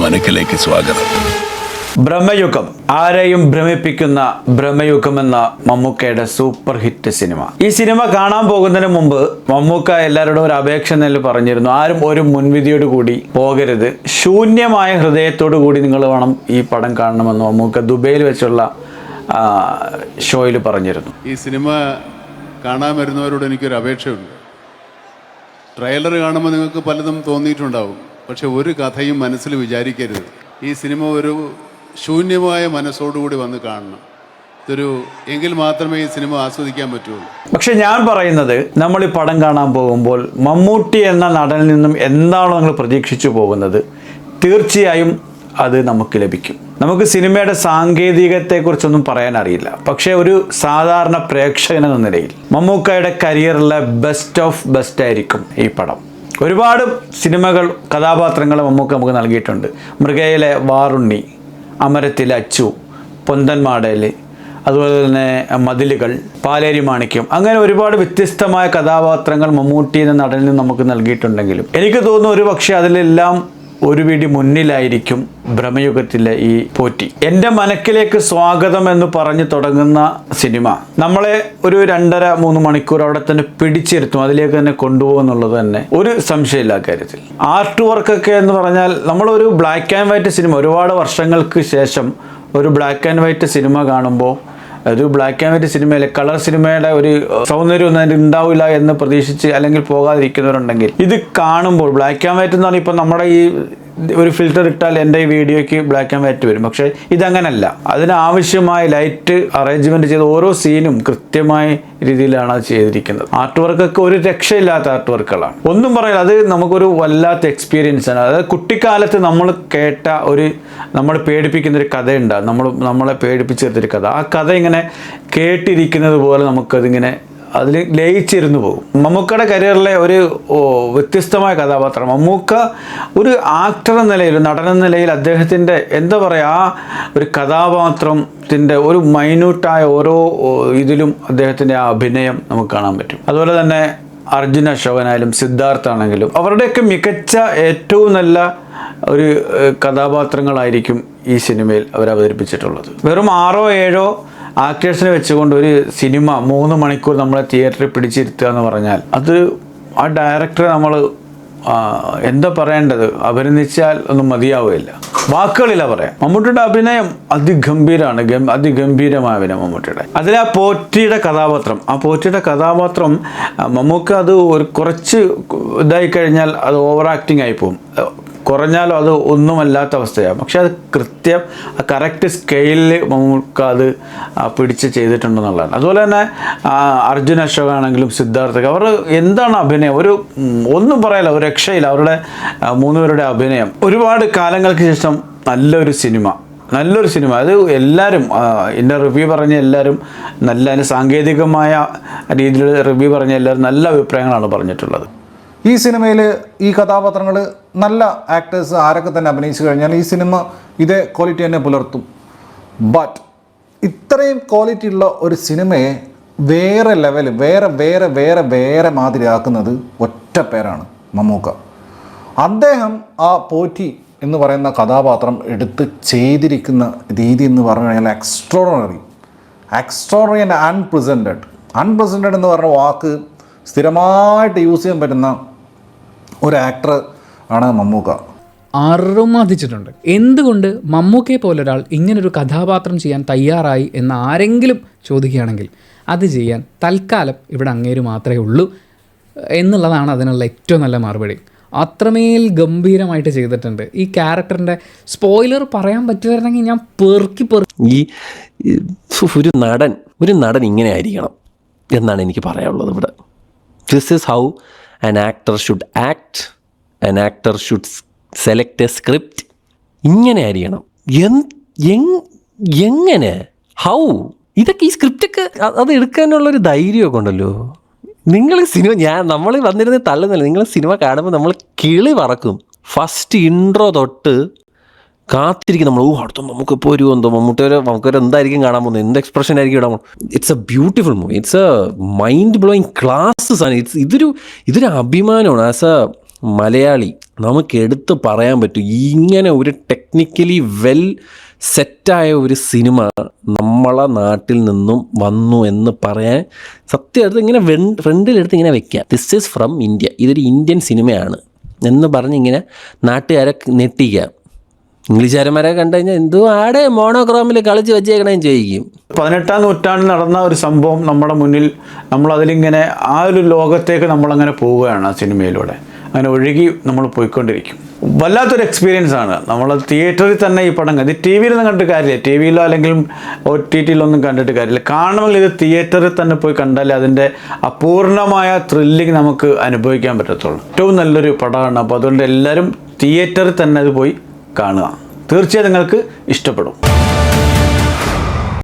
മനക്കിലേക്ക് സ്വാഗതം. ബ്രഹ്മയുഗം, ആരെയും ഭ്രമിപ്പിക്കുന്ന ബ്രഹ്മയുഗം എന്ന മമ്മൂക്കയുടെ സൂപ്പർ ഹിറ്റ് സിനിമ. ഈ സിനിമ കാണാൻ പോകുന്നതിന് മുമ്പ് മമ്മൂക്ക എല്ലാവരോടും ഒരു അപേക്ഷ നെല്ല് പറഞ്ഞിരുന്നു, ആരും ഒരു മുൻവിധിയോട് കൂടി പോകരുത്, ശൂന്യമായ ഹൃദയത്തോടു കൂടി നിങ്ങൾ വേണം ഈ പടം കാണണമെന്ന് മമ്മൂക്ക ദുബൈയിൽ വെച്ചുള്ള ഷോയിൽ പറഞ്ഞിരുന്നു. ഈ സിനിമ കാണാൻ വരുന്നവരോട് എനിക്കൊരു അപേക്ഷയുണ്ട്. ട്രെയിലർ കാണുമ്പോൾ നിങ്ങൾക്ക് പലതും തോന്നിയിട്ടുണ്ടാവും, പക്ഷെ ഒരു കഥയും മനസ്സിൽ വിചാരിക്കരുത്. ഈ സിനിമ ഒരു ശൂന്യമായ മനസ്സോടുകൂടി വന്ന് കാണണം. എങ്കിൽ മാത്രമേ ഈ സിനിമ ആസ്വദിക്കാൻ പറ്റുള്ളൂ. പക്ഷെ ഞാൻ പറയുന്നത്, നമ്മൾ ഈ പടം കാണാൻ പോകുമ്പോൾ മമ്മൂട്ടി എന്ന നടനിൽ നിന്നും എന്താണോ നിങ്ങൾ പ്രതീക്ഷിച്ചു പോകുന്നത്, തീർച്ചയായും അത് നമുക്ക് ലഭിക്കും. നമുക്ക് സിനിമയുടെ സാങ്കേതികത്തെക്കുറിച്ചൊന്നും പറയാൻ അറിയില്ല, പക്ഷേ ഒരു സാധാരണ പ്രേക്ഷകൻ എന്ന നിലയിൽ മമ്മൂക്കയുടെ കരിയറിലെ ബെസ്റ്റ് ഓഫ് ബെസ്റ്റ് ആയിരിക്കും ഈ പടം. ഒരുപാട് സിനിമകൾ, കഥാപാത്രങ്ങൾ നമുക്ക് നൽകിയിട്ടുണ്ട്. മൃഗയിലെ വാറുണ്ണി, അമരത്തിലെ അച്ചു, പൊന്തന്മാടയിൽ, അതുപോലെ തന്നെ മതിലുകൾ, പാലേരി മാണിക്യം, അങ്ങനെ ഒരുപാട് വ്യത്യസ്തമായ കഥാപാത്രങ്ങൾ മമ്മൂട്ടി എന്ന നടനിൽ നിന്ന് നമുക്ക് നൽകിയിട്ടുണ്ടെങ്കിലും എനിക്ക് തോന്നുന്നു ഒരു പക്ഷേ അതിലെല്ലാം ഒരു പിടി മുന്നിലായിരിക്കും ഭ്രമയുഗത്തിലെ ഈ പോറ്റി. എൻ്റെ മനക്കിലേക്ക് സ്വാഗതം എന്ന് പറഞ്ഞു തുടങ്ങുന്ന സിനിമ നമ്മളെ ഒരു 2.5-3 മണിക്കൂർ അവിടെ തന്നെ പിടിച്ചിരുത്തും, അതിലേക്ക് തന്നെ കൊണ്ടുപോകുന്നുള്ളത് തന്നെ ഒരു സംശയമില്ല കാര്യത്തിൽ. ആർട്ട് വർക്കൊക്കെ എന്ന് പറഞ്ഞാൽ, നമ്മളൊരു ബ്ലാക്ക് ആൻഡ് വൈറ്റ് സിനിമ, ഒരുപാട് വർഷങ്ങൾക്ക് ശേഷം ഒരു ബ്ലാക്ക് ആൻഡ് വൈറ്റ് സിനിമ കാണുമ്പോൾ, ഒരു ബ്ലാക്ക് ആൻഡ് വൈറ്റ് സിനിമയിലെ കളർ സിനിമയുടെ ഒരു സൗന്ദര്യം ഒന്നും അതിന് ഉണ്ടാവില്ല എന്ന് പ്രതീക്ഷിച്ച് അല്ലെങ്കിൽ പോകാതിരിക്കുന്നവരുണ്ടെങ്കിൽ, ഇത് കാണുമ്പോൾ ബ്ലാക്ക് ആൻഡ് വൈറ്റ് എന്ന് പറഞ്ഞാൽ ഇപ്പം നമ്മുടെ ഈ ഒരു ഫിൽറ്റർ ഇട്ടാൽ എൻ്റെ ഈ വീഡിയോയ്ക്ക് ബ്ലാക്ക് ആൻഡ് വൈറ്റ് വരും. പക്ഷേ ഇതങ്ങനല്ല, അതിനാവശ്യമായ ലൈറ്റ് അറേഞ്ച്മെൻറ്റ് ചെയ്ത് ഓരോ സീനും കൃത്യമായ രീതിയിലാണ് അത് ചെയ്തിരിക്കുന്നത്. ആർട്ട് വർക്കൊക്കെ ഒരു രക്ഷയില്ലാത്ത ആർട്ട് വർക്കുകളാണ്, ഒന്നും പറയില്ല. അത് നമുക്കൊരു വല്ലാത്ത എക്സ്പീരിയൻസ് ആണ്. അതായത് കുട്ടിക്കാലത്ത് നമ്മൾ കേട്ട നമ്മൾ പേടിപ്പിക്കുന്നൊരു കഥയുണ്ട്, നമ്മളെ പേടിപ്പിച്ചെടുത്തൊരു കഥ. ആ കഥ ഇങ്ങനെ കേട്ടിരിക്കുന്നത് പോലെ നമുക്കതിങ്ങനെ അതിൽ ലയിച്ചിരുന്നു പോകും. മമ്മൂക്കയുടെ കരിയറിലെ ഒരു വ്യത്യസ്തമായ കഥാപാത്രം. മമ്മൂക്ക ഒരു ആക്ടർ എന്ന നിലയിൽ, നടനെന്ന നിലയിൽ അദ്ദേഹത്തിൻ്റെ എന്താ പറയുക, ആ ഒരു കഥാപാത്രത്തിൻ്റെ ഒരു മൈന്യൂട്ടായ ഓരോ ഇതിലും അദ്ദേഹത്തിൻ്റെ ആ അഭിനയം നമുക്ക് കാണാൻ പറ്റും. അതുപോലെ തന്നെ അർജുൻ അശോകനായാലും സിദ്ധാർത്ഥ് ആണെങ്കിലും അവരുടെയൊക്കെ മികച്ച ഏറ്റവും നല്ല ഒരു കഥാപാത്രങ്ങളായിരിക്കും ഈ സിനിമയിൽ അവർ അവതരിപ്പിച്ചിട്ടുള്ളത്. വെറും 6-7 ആക്ടേഴ്സിനെ വെച്ചുകൊണ്ട് ഒരു സിനിമ 3 മണിക്കൂർ നമ്മളെ തിയേറ്ററിൽ പിടിച്ചിരുത്തുക എന്ന് പറഞ്ഞാൽ, അത് ആ ഡയറക്ടറെ നമ്മൾ എന്താ പറയേണ്ടത്, അഭിനന്ദിച്ചാൽ ഒന്നും മതിയാവുകയില്ല, വാക്കുകളില്ല പറയാം. മമ്മൂട്ടിയുടെ അഭിനയം അതിഗംഭീരമാണ്, അതിഗംഭീരമായ അഭിനയം മമ്മൂട്ടിയുടെ. അതിൽ ആ പോറ്റിയുടെ കഥാപാത്രം മമ്മൂക്ക അത് കുറച്ച് ഇതായി കഴിഞ്ഞാൽ അത് ഓവർ ആക്ടിങ് ആയി പോകും, കുറഞ്ഞാലും അത് ഒന്നുമല്ലാത്ത അവസ്ഥയാണ്. പക്ഷെ അത് കറക്റ്റ് സ്കെയിലിൽ നമുക്ക് അത് പിടിച്ച് ചെയ്തിട്ടുണ്ടെന്നുള്ളതാണ്. അതുപോലെ തന്നെ അർജുൻ അശോക് ആണെങ്കിലും സിദ്ധാർത്ഥ്, അവർ എന്താണ് അഭിനയം, ഒന്നും പറയാല്ല, ഒരു രക്ഷയില്ല അവരുടെ 3 പേരുടെ അഭിനയം. ഒരുപാട് കാലങ്ങൾക്ക് ശേഷം നല്ലൊരു സിനിമ. അത് എല്ലാവരും എൻ്റെ റിവ്യൂ പറഞ്ഞ എല്ലാവരും അതിന് സാങ്കേതികമായ രീതിയിൽ റിവ്യൂ പറഞ്ഞ എല്ലാവരും നല്ല അഭിപ്രായങ്ങളാണ് പറഞ്ഞിട്ടുള്ളത്. ഈ സിനിമയിൽ ഈ കഥാപാത്രങ്ങൾ നല്ല ആക്ടേഴ്സ് ആരൊക്കെ തന്നെ അഭിനയിച്ചു കഴിഞ്ഞാൽ ഈ സിനിമ ഇതേ ക്വാളിറ്റി തന്നെ പുലർത്തും. ബട്ട് ഇത്രയും ക്വാളിറ്റി ഉള്ള ഒരു സിനിമയെ വേറെ ലെവൽ, വേറെ മാതിരിയാക്കുന്നത് ഒറ്റ പേരാണ് മമ്മൂക്ക. അദ്ദേഹം ആ പോറ്റി എന്ന് പറയുന്ന കഥാപാത്രം എടുത്ത് ചെയ്തിരിക്കുന്ന രീതി എന്ന് പറഞ്ഞു കഴിഞ്ഞാൽ എക്സ്ട്രോർഡിനറി ആൻഡ് അൺപ്രസിഡൻറ്റഡ് എന്ന് പറഞ്ഞ വാക്ക് സ്ഥിരമായിട്ട് യൂസ് ചെയ്യാൻ പറ്റുന്ന ഒരു ആക്ടർ ആണ് മമ്മൂക്ക. അറുമതിച്ചിട്ടുണ്ട്. എന്തുകൊണ്ട് മമ്മൂക്കയെ പോലൊരാൾ ഇങ്ങനൊരു കഥാപാത്രം ചെയ്യാൻ തയ്യാറായി എന്ന് ആരെങ്കിലും ചോദിക്കുകയാണെങ്കിൽ അത് ചെയ്യാൻ തൽക്കാലം ഇവിടെ അങ്ങേര് മാത്രമേ ഉള്ളൂ എന്നുള്ളതാണ് അതിനുള്ള ഏറ്റവും നല്ല മറുപടി. അത്രമേൽ ഗംഭീരമായിട്ട് ചെയ്തിട്ടുണ്ട്. ഈ ക്യാരക്ടറിൻ്റെ സ്പോയിലർ പറയാൻ പറ്റുമായിരുന്നെങ്കിൽ ഞാൻ ഈ ഒരു നടൻ ഇങ്ങനെ ആയിരിക്കണം എന്നാണ് എനിക്ക് പറയാനുള്ളത് ഇവിടെ. This is how an actor should act, an actor should select a script. ഇങ്ങനെ ആയിരിക്കണം. എങ്ങനെ, ഹൗ, ഇതൊക്കെ ഈ സ്ക്രിപ്റ്റൊക്കെ അത് എടുക്കാനുള്ളൊരു ധൈര്യമൊക്കെ ഉണ്ടല്ലോ. നിങ്ങൾ നമ്മൾ വന്നിരുന്ന് തള്ളുന്നില്ല, നിങ്ങൾ സിനിമ കാണുമ്പോൾ നമ്മൾ കിളി പറക്കും. ഫസ്റ്റ് ഇൻട്രോ തൊട്ട് കാത്തിരിക്കും നമ്മൾ. അടുത്ത നമുക്ക് ഇപ്പോൾ ഒരു നമുക്കൊരു എന്തായിരിക്കും കാണാൻ പോകുന്നത്, എന്ത് എക്സ്പ്രഷൻ ആയിരിക്കും ഇടാൻ പോകുന്നത്. It's A beautiful movie, it's A mind blowing classes ആണ്. ഇതൊരു അഭിമാനമാണ്. ആസ് എ മലയാളി നമുക്ക് എടുത്ത് പറയാൻ പറ്റും ഇങ്ങനെ ഒരു ടെക്നിക്കലി വെൽ സെറ്റായ ഒരു സിനിമ നമ്മളെ നാട്ടിൽ നിന്നും വന്നു എന്ന് പറയാൻ സത്യം എടുത്ത് ഇങ്ങനെ ഫ്രണ്ടിലെടുത്ത് ഇങ്ങനെ വെക്കുക. ദിസ് ഈസ് ഫ്രം ഇന്ത്യ, ഇതൊരു ഇന്ത്യൻ സിനിമയാണ് എന്ന് പറഞ്ഞ് ഇങ്ങനെ നാട്ടുകാരെ ഞെട്ടിക്കുക. ഇംഗ്ലീഷുകാരന്മാരെ കണ്ടു കഴിഞ്ഞാൽ എന്തോ ആടെ മോണോക്രോമിൽ കളിച്ച് വെച്ചേക്കണേന്ന് ചോദിക്കും. 18ാം നൂറ്റാണ്ടിൽ നടന്ന ഒരു സംഭവം നമ്മുടെ മുന്നിൽ, നമ്മളതിലിങ്ങനെ ആ ഒരു ലോകത്തേക്ക് നമ്മളങ്ങനെ പോവുകയാണ് ആ സിനിമയിലൂടെ. അങ്ങനെ ഒഴുകി നമ്മൾ പോയിക്കൊണ്ടിരിക്കും. വല്ലാത്തൊരു എക്സ്പീരിയൻസ് ആണ്. നമ്മൾ തിയേറ്ററിൽ തന്നെ ഈ പടം ഇത് ടി വിയിലൊന്നും കണ്ടിട്ട് കാര്യമില്ല, ടി വിയിലോ അല്ലെങ്കിൽ OTT ഒന്നും കണ്ടിട്ട് കാര്യമില്ല. കാണുമെങ്കിൽ ഇത് തിയേറ്ററിൽ തന്നെ പോയി കണ്ടാലേ അതിൻ്റെ അപൂർണമായ ത്രില്ലിങ് നമുക്ക് അനുഭവിക്കാൻ പറ്റത്തുള്ളൂ. ഏറ്റവും നല്ലൊരു പടമാണ്. അപ്പോൾ അതുകൊണ്ട് എല്ലാവരും തിയേറ്ററിൽ തന്നെ അത് പോയി കാണുക. തീർച്ചയായും നിങ്ങൾക്ക് ഇഷ്ടപ്പെടും.